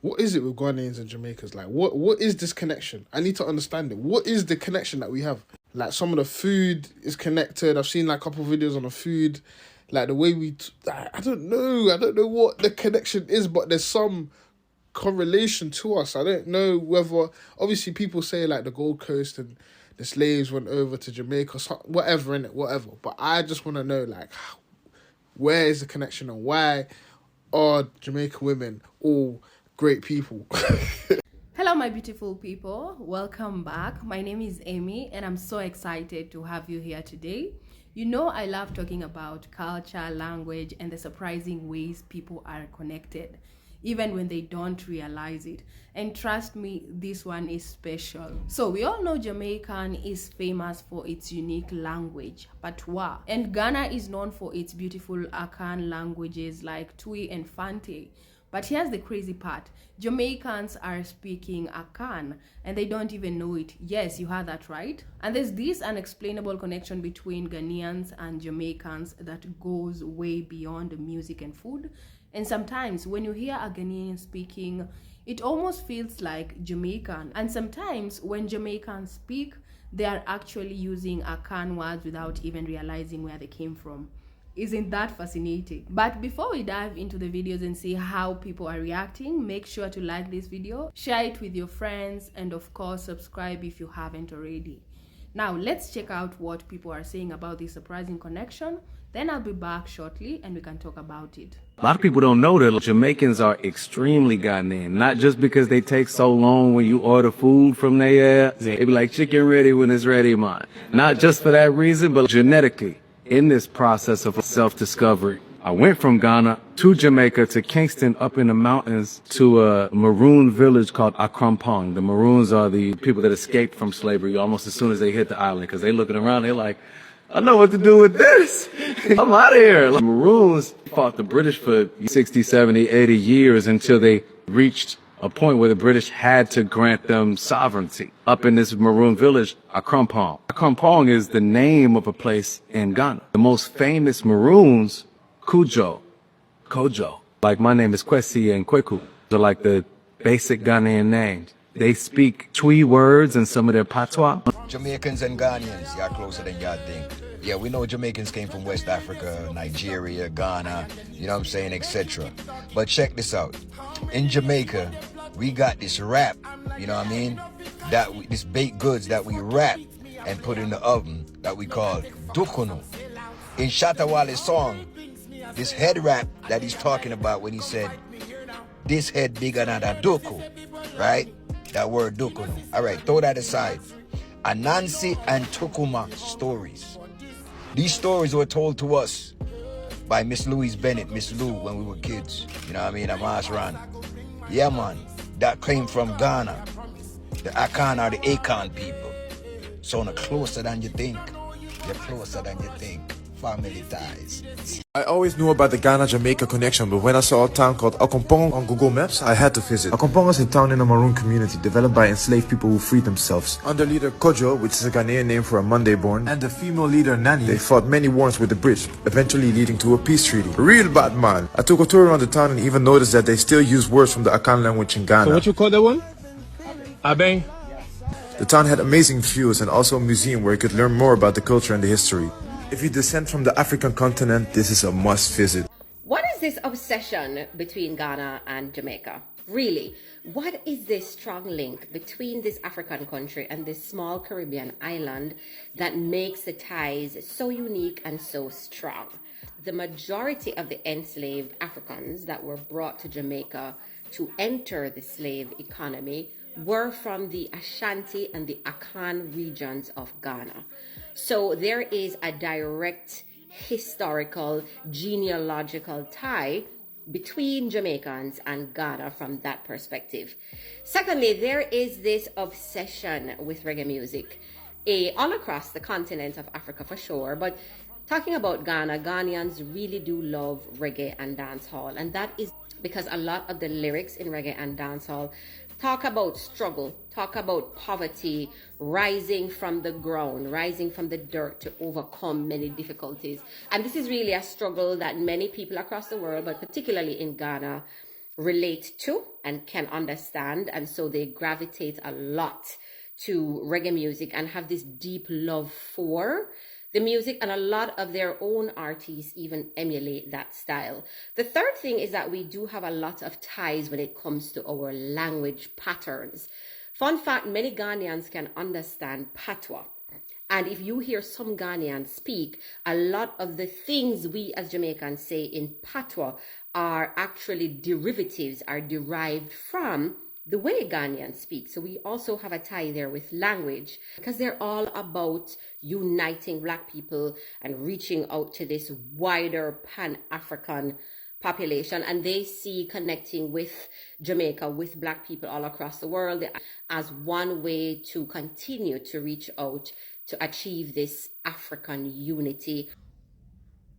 what is it with Ghanaians and Jamaicans? Like, what is this connection? I need to understand it. What is the connection that we have? Like, some of the food is connected. I've seen like a couple of videos on the food. Like, the way I don't know. I don't know what the connection is, but there's some correlation to us. I don't know whether, obviously people say like the Gold Coast and the slaves went over to Jamaica, so whatever, innit, whatever. But I just want to know, like, where is the connection and why are Jamaican women all great people? Hello, my beautiful people. Welcome back. My name is Amy, and I'm so excited to have you here today. You know, I love talking about culture, language, and the surprising ways people are connected, even when they don't realize it. And trust me, this one is special. So we all know Jamaican is famous for its unique language, Patois. And Ghana is known for its beautiful Akan languages like Twi and Fante. But here's the crazy part. Jamaicans are speaking Akan and they don't even know it. Yes, you heard that right. And there's this unexplainable connection between Ghanaians and Jamaicans that goes way beyond music and food. And sometimes when you hear a Ghanaian speaking, it almost feels like Jamaican. And sometimes when Jamaicans speak, they are actually using Akan words without even realizing where they came from. Isn't that fascinating? But before we dive into the videos and see how people are reacting, make sure to like this video, share it with your friends, and of course subscribe if you haven't already. Now let's check out what people are saying about this surprising connection. Then I'll be back shortly and we can talk about it. A lot of people don't know that Jamaicans are extremely Ghanaian, not just because they take so long when you order food from there. They be like, chicken ready when it's ready, man. Not just for that reason, but genetically. In this process of self-discovery, I went from Ghana to Jamaica to Kingston up in the mountains to a maroon village called Akan. The Maroons are the people that escaped from slavery almost as soon as they hit the island, because they looking around, they're like, I know what to do with this. I'm out of here. Like, Maroons fought the British for 60, 70, 80 years until they reached a point where the British had to grant them sovereignty. Up in this maroon village, Akan. Akan is the name of a place in Ghana. The most famous Maroons, Kojo. Like my name is Kwesi and Kweku. They're like the basic Ghanaian names. They speak Twi words and some of their Patois. Jamaicans and Ghanaians, y'all closer than y'all think. Yeah, we know Jamaicans came from West Africa, Nigeria, Ghana, you know what I'm saying, etc. But check this out. In Jamaica, we got this wrap, you know what I mean? This baked goods that we wrap and put in the oven that we call dukono. In Shatta Wale's song, this head wrap that he's talking about when he said, this head bigger than a duku, right? That word dukono. All right, throw that aside. Anansi and Tukuma stories. These stories were told to us by Miss Louise Bennett, Miss Lou, when we were kids. You know what I mean? Amas Ran. Yeah, man. That came from Ghana. The Akan are the Akan people. So no closer than you think. You're closer than you think. Family ties. I always knew about the Ghana-Jamaica connection, but when I saw a town called Akan on Google Maps, I had to visit. Akan is a town in a Maroon community developed by enslaved people who freed themselves. Under leader Kojo, which is a Ghanaian name for a Monday born, and the female leader Nani, they fought many wars with the British, eventually leading to a peace treaty. Real bad man. I took a tour around the town and even noticed that they still use words from the Akan language in Ghana. So what you call that one? Abeng? The town had amazing views and also a museum where you could learn more about the culture and the history. If you descend from the African continent, this is a must visit. What is this obsession between Ghana and Jamaica? Really, what is this strong link between this African country and this small Caribbean island that makes the ties so unique and so strong? The majority of the enslaved Africans that were brought to Jamaica to enter the slave economy were from the Ashanti and the Akan regions of Ghana. So there is a direct historical genealogical tie between Jamaicans and Ghana from that perspective. Secondly, there is this obsession with reggae music all across the continent of Africa for sure, but talking about Ghana, Ghanaians really do love reggae and dancehall, and that is because a lot of the lyrics in reggae and dancehall talk about struggle, talk about poverty, rising from the ground, rising from the dirt to overcome many difficulties. And this is really a struggle that many people across the world, but particularly in Ghana, relate to and can understand, and so they gravitate a lot to reggae music and have this deep love for the music, and a lot of their own artists even emulate that style. The third thing is that we do have a lot of ties when it comes to our language patterns. Fun fact, many Ghanaians can understand Patois. And if you hear some Ghanaians speak, a lot of the things we as Jamaicans say in Patois are actually derivatives, are derived from the way Ghanaians speak. So we also have a tie there with language, because they're all about uniting Black people and reaching out to this wider Pan-African population, and they see connecting with Jamaica, with Black people all across the world, as one way to continue to reach out to achieve this African unity.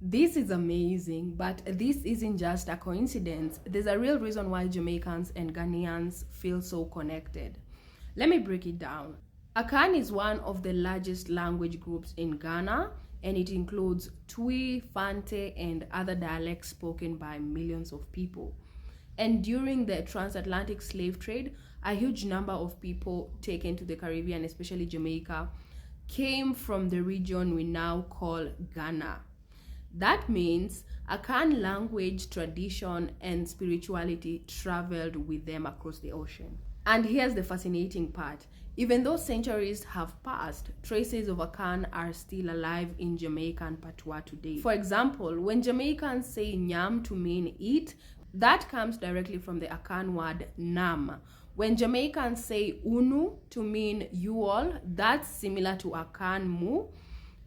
This is amazing, but this isn't just a coincidence. There's a real reason why Jamaicans and Ghanaians feel so connected. Let me break it down. Akan is one of the largest language groups in Ghana, and it includes Twi, Fante, and other dialects spoken by millions of people. And during the transatlantic slave trade, a huge number of people taken to the Caribbean, especially Jamaica, came from the region we now call Ghana. That means Akan language, tradition, and spirituality traveled with them across the ocean. And here's the fascinating part. Even though centuries have passed, traces of Akan are still alive in Jamaican Patois today. For example, when Jamaicans say nyam to mean eat, that comes directly from the Akan word nam. When Jamaicans say unu to mean you all, that's similar to Akan mu.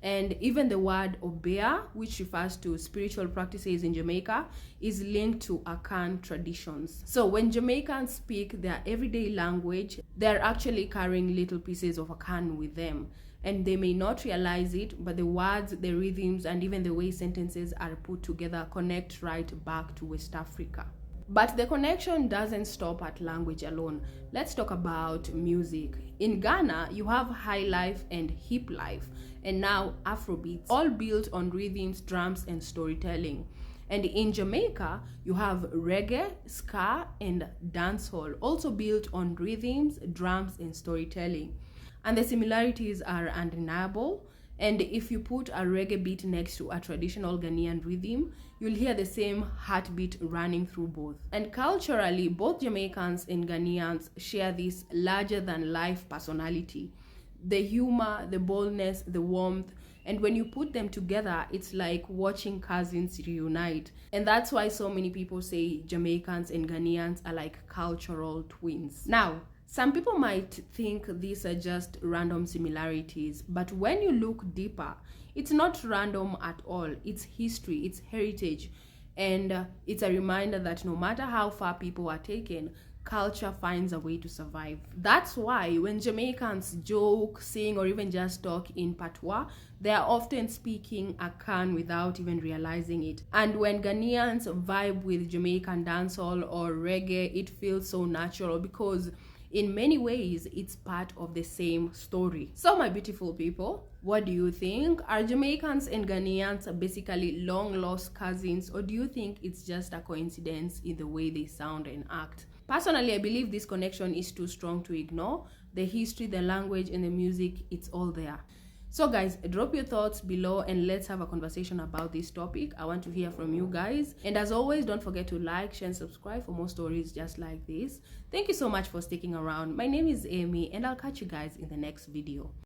And even the word obea, which refers to spiritual practices in Jamaica, is linked to Akan traditions. So when Jamaicans speak their everyday language, they're actually carrying little pieces of Akan with them. And they may not realize it, but the words, the rhythms, and even the way sentences are put together connect right back to West Africa. But the connection doesn't stop at language alone. Let's talk about music. In Ghana, you have high life and hip life, and now Afrobeats, all built on rhythms, drums, and storytelling. And in Jamaica, you have reggae, ska, and dancehall, also built on rhythms, drums, and storytelling. And the similarities are undeniable. And if you put a reggae beat next to a traditional Ghanaian rhythm, you'll hear the same heartbeat running through both. And culturally, both Jamaicans and Ghanaians share this larger-than-life personality. The humor, the boldness, the warmth, and when you put them together, it's like watching cousins reunite. And that's why so many people say Jamaicans and Ghanaians are like cultural twins. Now, some people might think these are just random similarities, but when you look deeper, it's not random at all. It's history, it's heritage, and it's a reminder that no matter how far people are taken, culture finds a way to survive. That's why when Jamaicans joke, sing, or even just talk in Patois, they are often speaking Akan without even realizing it. And when Ghanaians vibe with Jamaican dancehall or reggae, it feels so natural because in many ways, it's part of the same story. So my beautiful people, what do you think? Are Jamaicans and Ghanaians basically long-lost cousins, or do you think it's just a coincidence in the way they sound and act? Personally, I believe this connection is too strong to ignore. The history, the language, and the music, it's all there. So guys, drop your thoughts below and let's have a conversation about this topic. I want to hear from you guys. And as always, don't forget to like, share, and subscribe for more stories just like this. Thank you so much for sticking around. My name is Amy and I'll catch you guys in the next video.